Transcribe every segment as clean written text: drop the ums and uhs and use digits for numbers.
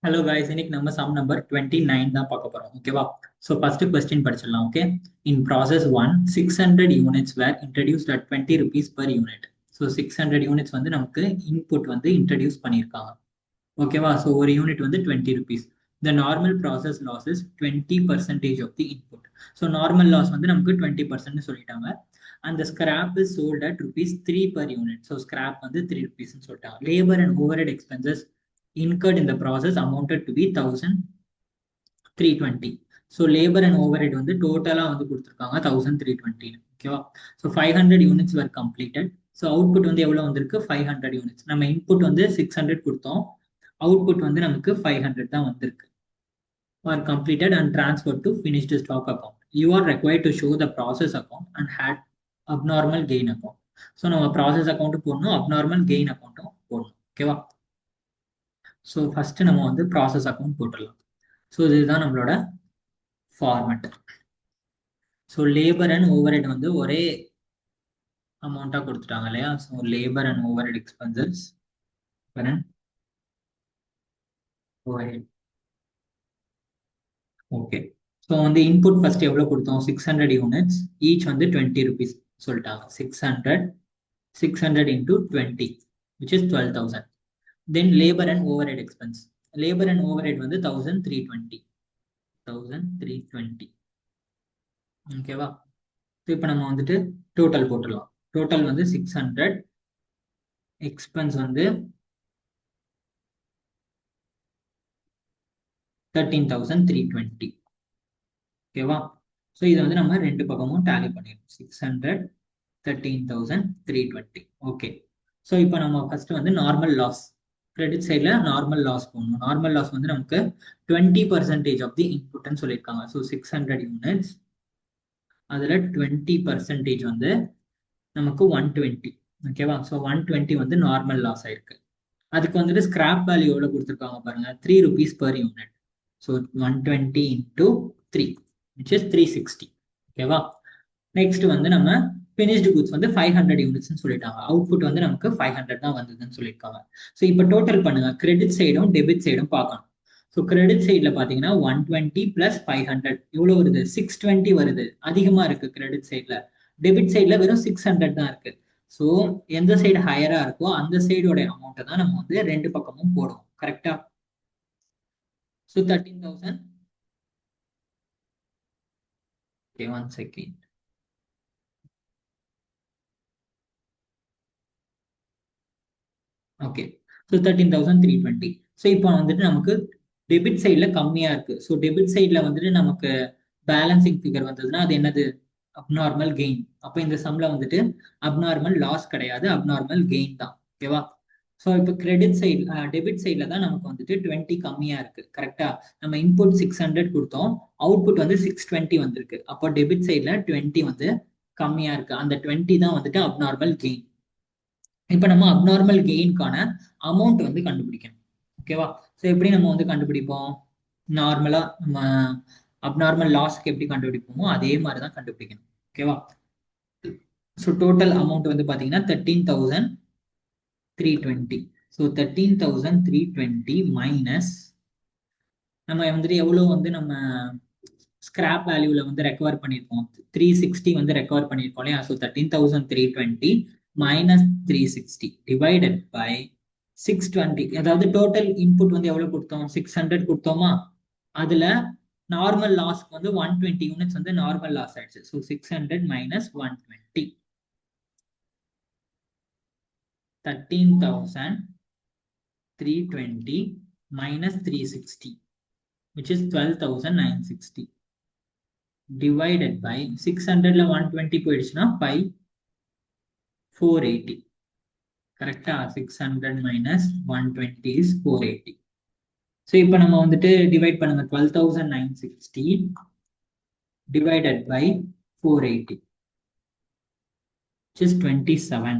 Hello guys, இன்னைக்கு நம்ம sum number 29 தான் பார்க்க போறோம். ஓகேவா? So first question படிச்சிடலாம். Okay. In process 1, 600 units were introduced at 20 rupees per unit. So 600 units வந்து நமக்கு input வந்து introduce பண்ணியிருக்காங்க. ஓகேவா? So ஒரு யூனிட் வந்து 20 rupees. The normal process loss is 20% of the input. So normal loss வந்து நமக்கு 20% சொல்லிட்டாங்க. And the scrap is sold at rupees 3 per unit. So scrap வந்து 3 rupees சொல்லிட்டாங்க. Labor and overhead expenses incurred in the process amounted to be 1320. So labor and overhead வந்து டோட்டலா வந்து கொடுத்துருக்காங்க 1320. ஓகேவா? So 500 units were completed. So output வந்து எவ்வளவு வந்திருக்கு 500 units. நம்ம input வந்து 600 கொடுத்தோம், output வந்து நமக்கு 500 தான் வந்திருக்கு. Were completed and transferred to finished stock account. You are required to show the process account and had abnormal gain account. So நம்ம process account போடணும், abnormal gain account போடணும். ஓகேவா? ஸோ ஃபர்ஸ்ட் நம்ம வந்து ப்ராசஸ் அக்கௌண்ட் போட்டுடலாம். So இதுதான் நம்மளோட format. So labour and overhead வந்து ஒரே அமௌண்ட்டாக கொடுத்துட்டாங்க இல்லையா? So labour and overhead expenses overhead. Okay. So வந்து இன்புட் ஃபர்ஸ்ட் எவ்வளோ கொடுத்தோம்? 600 யூனிட்ஸ், ஈச் வந்து 20 rupees சொல்லிட்டாங்க. 600 into 20 which is 12,000. Then labor and overhead expense. Labor and overhead வந்து 1320. ஓகேவா? இப்போ நம்ம வந்துட்டு டோட்டல் போட்டுடலாம். டோட்டல் வந்து 600, எக்ஸ்பென்ஸ் வந்து 13,320. ஓகேவா? ஸோ இதை வந்து நம்ம ரெண்டு பக்கமும் டேலி பண்ணிடணும். 600, 13,320. ஓகே. ஸோ இப்போ நம்ம ஃபர்ஸ்ட் வந்து நார்மல் லாஸ், கிரெடிட் சைடில் நார்மல் லாஸ் போடணும். நார்மல் லாஸ் வந்து நமக்கு 20% ஆஃப் தி இன்புட்னு சொல்லியிருக்காங்க. ஸோ 600 யூனிட்ஸ், அதில் 20% வந்து நமக்கு 120. ஓகேவா? ஸோ 120 வந்து நார்மல் லாஸ் ஆயிருக்கு. அதுக்கு வந்துட்டு ஸ்கிராப் வேல்யூ எவ்வளோ கொடுத்துருக்காங்க பாருங்க, 3 rupees per unit. So 120 into 3 which is 360. ஓகேவா? நெக்ஸ்ட் வந்து நம்ம ஃபினிஷ்டு குட்ஸ் வந்து 500 யூனிட்ஸ்னு சொல்லிட்டாங்க. அவுட்புட் வந்து நமக்கு 500 தான் வந்ததுன்னு சொல்லியிருக்காங்க. ஸோ இப்போ டோட்டல் பண்ணுங்க, கிரெடிட் சைடும் டெபிட் சைடும் பார்க்கணும். ஸோ கிரெடிட் சைடில் பார்த்தீங்கன்னா 120 plus 500 எவ்வளோ வருது? 620 வருது. அதிகமாக இருக்கு கிரெடிட் சைடில். டெபிட் சைடில் வெறும் 600 தான் இருக்கு. ஸோ எந்த சைடு ஹையரா இருக்கோ அந்த சைடோட அமௌண்ட்டை தான் நம்ம வந்து ரெண்டு பக்கமும் போடுவோம். கரெக்டா? So 13,000. Okay, 1 second. Okay. So 13,320. So இப்போ வந்துட்டு நமக்கு டெபிட் சைடில் கம்மியாக இருக்கு. ஸோ டெபிட் சைடில் வந்துட்டு நமக்கு பேலன்சிங் ஃபிகர் வந்ததுன்னா அது என்னது? Abnormal gain. அப்போ இந்த சம்ல வந்துட்டு அப்நார்மல் லாஸ் கிடையாது, அப்நார்மல் கெயின் தான். ஓகேவா? ஸோ இப்போ கிரெடிட் சைட் டெபிட் சைடில் தான் நமக்கு வந்துட்டு 20 கம்மியாக இருக்கு. கரெக்டா? நம்ம இன்புட் 600 கொடுத்தோம், அவுட்புட் வந்து 620 வந்திருக்கு. அப்போ டெபிட் சைடில் 20 வந்து கம்மியாக இருக்கு. அந்த 20 தான் வந்துட்டு அப்நார்மல் கெயின். இப்போ நம்ம அப்நார்மல் கெயின்கான அமௌண்ட் வந்து கண்டுபிடிக்கணும். ஓகேவா? ஸோ எப்படி நம்ம வந்து கண்டுபிடிப்போம்? நார்மலா நம்ம அப்நார்மல் லாஸ்க்கு எப்படி கண்டுபிடிப்போமோ அதே மாதிரி தான் கண்டுபிடிக்கணும். ஓகேவா? ஸோ டோட்டல் அமௌண்ட் வந்து பார்த்தீங்கன்னா 13,320. ஸோ 13,320 மைனஸ் நம்ம வந்துட்டு எவ்வளோ வந்து நம்ம ஸ்கிராப் வேல்யூல வந்து ரெக்கவர் பண்ணியிருக்கோம், 360 வந்து ரெக்கவர் பண்ணியிருக்கோம் இல்லையா? So 13,320 minus 360 divided by 620. அதாவது டோட்டல் இன்புட் வந்து எவ்வளவு கொடுத்தோம்? 600 கொடுத்தோமா? அதுல நார்மல் லாஸ்க்கு வந்து 120 யூனிட்ஸ் வந்து நார்மல் லாஸ் ஆயிடுச்சு. So 600 minus 120, 13,320 minus 360 which is 12,960 divided by 600ல 120 போயிடுச்சுன்னா 480. கரெக்டா? 600 minus 120 is 480. ஸோ இப்போ நம்ம வந்துட்டு டிவைட் பண்ணுங்க, 12,960 divided by 480 which is 27.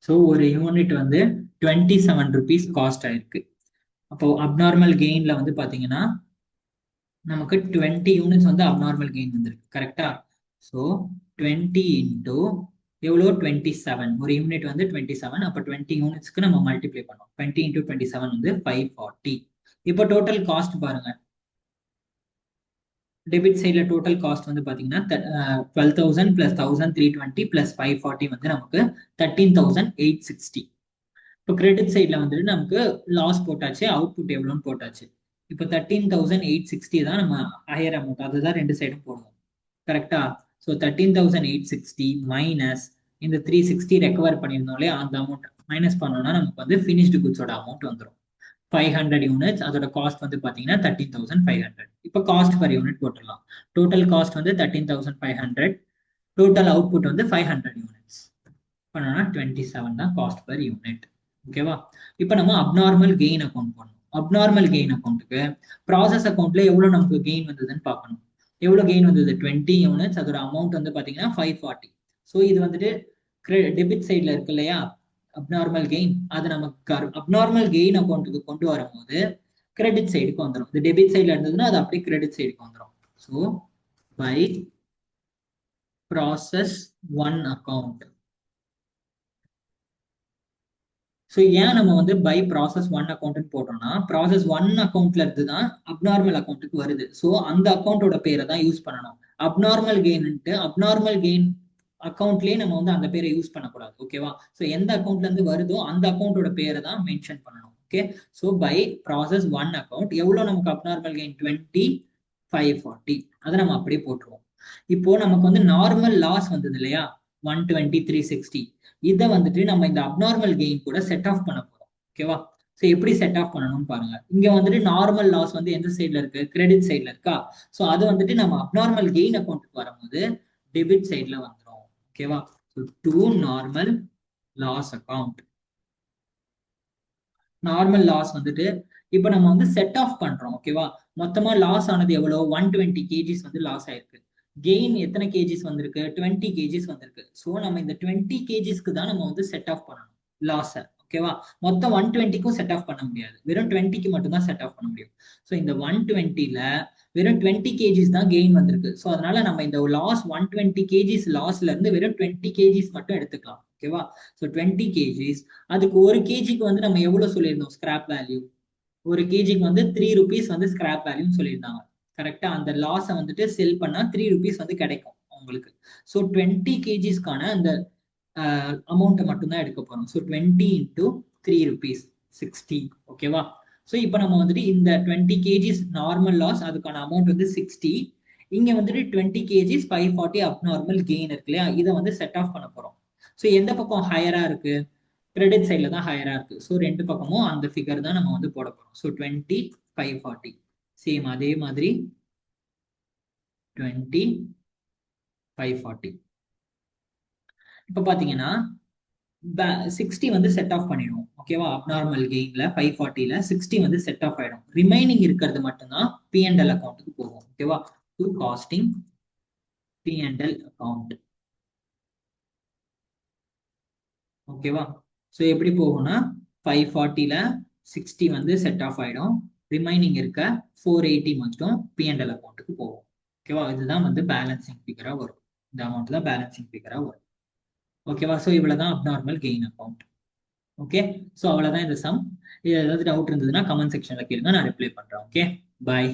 So ஒரு யூனிட் வந்து 27 rupees காஸ்ட் ஆயிருக்கு. அப்போ அப்நார்மல் கெயின்ல வந்து பாத்தீங்கன்னா நமக்கு 20 யூனிட்ஸ் வந்து அப்நார்மல் கெயின் வந்திருக்கு. கரெக்டா? ஸோ 20 into எவ்வளோ 27, ஒரு யூனிட் வந்து 27, அப்போ 20 யூனிட்ஸ்க்கு நம்ம மல்டிப்ளை பண்ணோம். 20 இன்டூ 27 வந்து 540. இப்போ டோட்டல் காஸ்ட் பாருங்க, டெபிட் சைடில் டோட்டல் காஸ்ட் வந்து பார்த்தீங்கன்னா 12,000 + 1,320 + 540 வந்து நமக்கு 13,860. இப்போ கிரெடிட் சைடில் வந்துட்டு நமக்கு லாஸ் போட்டாச்சு, அவுட்புட் எவ்வளோன்னு போட்டாச்சு. இப்போ 13,860 தான் நம்ம ஹையர் அமௌண்ட், அதுதான் ரெண்டு சைடும் போடுவோம். கரெக்டா? ஸோ 13,860 மைனஸ் இந்த 360 ரெக்கவர் பண்ணியிருந்தோம் இல்லையா, அந்த அமௌண்ட் மைனஸ் பண்ணோம்னா நமக்கு வந்து ஃபினிஷ்டு குட்ஸோட அமௌண்ட் வந்துடும். 500 யூனிட்ஸ், அதோட காஸ்ட் வந்து பார்த்தீங்கன்னா 13,500. இப்போ காஸ்ட் பர் யூனிட் போட்டுடலாம். டோட்டல் காஸ்ட் வந்து 13,500, டோட்டல் அவுட்புட் வந்து 500 யூனிட்ஸ் பண்ணோம்னா 27 தான் காஸ்ட் பர் யூனிட். ஓகேவா? இப்போ நம்ம அப்நார்மல் கெயின் அக்கௌண்ட் பண்ணணும். அப்நார்மல் கெயின் அக்கௌண்ட்டுக்கு ப்ராசஸ் அக்கௌண்ட்ல எவ்வளவு நமக்கு கெயின் வந்ததுன்னு பார்க்கணும். எவ்வளவு கெயின் வந்தது? 20 யூனிட்ஸ், அதோட அமௌண்ட் வந்து பாத்தீங்கன்னா 540. ஸோ இது வந்துட்டு டெபிட் சைட்ல இருக்கு இல்லையா அப்நார்மல் கெயின், அது நமக்கு அப்நார்மல் கெயின் அக்கௌண்ட்டுக்கு கொண்டு வரும்போது கிரெடிட் சைடுக்கு வந்துடும். இது டெபிட் சைட்ல இருந்ததுன்னா அது அப்படியே கிரெடிட் சைடுக்கு வந்துடும். So by process one account. So ஏன் நம்ம வந்து பை ப்ராசஸ் ஒன் அக்கௌண்ட் போட்டோம்னா, ப்ராசஸ் ஒன் அக்கௌண்ட்ல இருந்து தான் அப்நார்மல் அக்கௌண்ட்டுக்கு வருது. ஸோ அந்த அக்கௌண்ட்டோட பேரை தான் யூஸ் பண்ணணும். அப்நார்மல் கெயின்ட்டு அப்நார்மல் கெயின் அக்கௌண்ட்லயே நம்ம வந்து அந்த பேரை யூஸ் பண்ணக்கூடாது. ஓகேவா? ஸோ எந்த அக்கௌண்ட்ல இருந்து வருதோ அந்த அக்கௌண்ட்டோட பேரை தான் மென்ஷன் பண்ணணும். Okay, so by process one account எவ்வளோ நமக்கு அப்நார்மல் கெயின்? 20,540. அதை நம்ம அப்படியே போட்டுருவோம். இப்போ நமக்கு வந்து நார்மல் லாஸ் வந்தது இல்லையா 120, 360. இதை வந்துட்டு நம்ம இந்த அப்நார்மல் கெயின் கூட செட் ஆஃப் பண்ண போறோம். ஓகேவா? ஸோ எப்படி செட் ஆஃப் பண்ணணும்னு பாருங்க. இங்க வந்துட்டு நார்மல் லாஸ் வந்து எந்த சைட்ல இருக்கு? கிரெடிட் சைட்ல இருக்கா? ஸோ அது வந்துட்டு நம்ம அப்நார்மல் கெயின் அக்கௌண்ட்டுக்கு வரும்போது டெபிட் சைட்ல வந்துடும். ஓகேவா? So to normal loss account. Normal loss வந்துட்டு இப்போ நம்ம வந்து செட் ஆஃப் பண்றோம். ஓகேவா? மொத்தமா லாஸ் ஆனது எவ்வளோ? 120 கேஜிஸ் வந்து லாஸ் ஆயிருக்கு. கெயின் எத்தனை கேஜிஸ் வந்திருக்கு? 20 கேஜிஸ் வந்திருக்கு. ஸோ நம்ம இந்த 20 கேஜிஸ்க்கு தான் நம்ம வந்து செட் ஆஃப் பண்ணணும் லாஸ. ஓகேவா? மொத்தம் 120க்கும் செட் ஆஃப் பண்ண முடியாது, வெறும் 20க்கு மட்டும் தான் செட் ஆஃப் பண்ண முடியும். ஸோ இந்த 120ல வெறும் 20 கேஜிஸ் தான் கெயின் வந்திருக்கு. ஸோ அதனால நம்ம இந்த லாஸ் 120 கேஜிஸ் லாஸ்ல இருந்து வெறும் 20 கேஜிஸ் மட்டும் எடுத்துக்கலாம். ஓகேவா? ஸோ 20 கேஜிஸ், அதுக்கு ஒரு கேஜிக்கு வந்து நம்ம எவ்வளவு சொல்லியிருந்தோம் ஸ்கிராப் வேல்யூ? ஒரு கேஜிக்கு வந்து 3 ருபீஸ் வந்து ஸ்கிராப் வேல்யூன்னு சொல்லியிருந்தாங்க. கரெக்டா? அந்த லாஸை வந்துட்டு செல் பண்ணா 3 ருபீஸ் வந்து கிடைக்கும் உங்களுக்கு. ஸோ 20 கேஜிஸ்க்கான அந்த அமௌண்ட்டை மட்டும்தான் எடுக்க போறோம். So 20 into 3 rupees 60. ஓகேவா? ஸோ இப்போ நம்ம வந்துட்டு இந்த 20 கேஜிஸ் நார்மல் லாஸ், அதுக்கான அமௌண்ட் வந்து 60. இங்க வந்துட்டு 20 கேஜிஸ் 540 அப்நார்மல் கெயின் இருக்கு இல்லையா, இதை வந்து செட் ஆஃப் பண்ண போறோம். ஸோ எந்த பக்கம் ஹையரா இருக்கு? கிரெடிட் சைட்ல தான் ஹையரா இருக்கு. ஸோ ரெண்டு பக்கமும் அந்த ஃபிகர் தான் நம்ம வந்து போட போறோம். ஸோ 20, 540. சேம் அதே மாதிரி 20, 540. இப்போ பாத்தீங்கன்னா 60 வந்து செட் ஆஃப் பண்ணிடுவோம். ஓகேவா? அப்நார்மல் கெயின்ல 540ல 60 வந்து செட் ஆஃப் ஆயிடும். ரிமைனிங் இருக்கிறது மட்டும்தான் P&L அக்கௌண்ட்டுக்கு போகும். ஓகேவா? To costing P&L account. ஓகேவா? ஸோ எப்படி போகும்னா 540ல 60 வந்து செட் ஆஃப் ஆயிடும். ரிமைனிங் இருக்க 480 மட்டும் P&L அக்கௌண்ட்டுக்கு போகும். ஓகேவா? இதுதான் வந்து பேலன்சிங் ஃபிகரா வரும். இந்த அமௌண்ட் தான் பேலன்சிங் ஃபிகரா வரும். ஓகேவா? ஸோ இவ்வளவுதான் abnormal gain account. Okay, so அவ்வளவுதான் இந்த சம். இது ஏதாவது டவுட் இருந்ததுன்னா கமெண்ட் செக்ஷன்ல கேளுங்க, நான் ரிப்ளை பண்றேன். ஓகே, பாய்.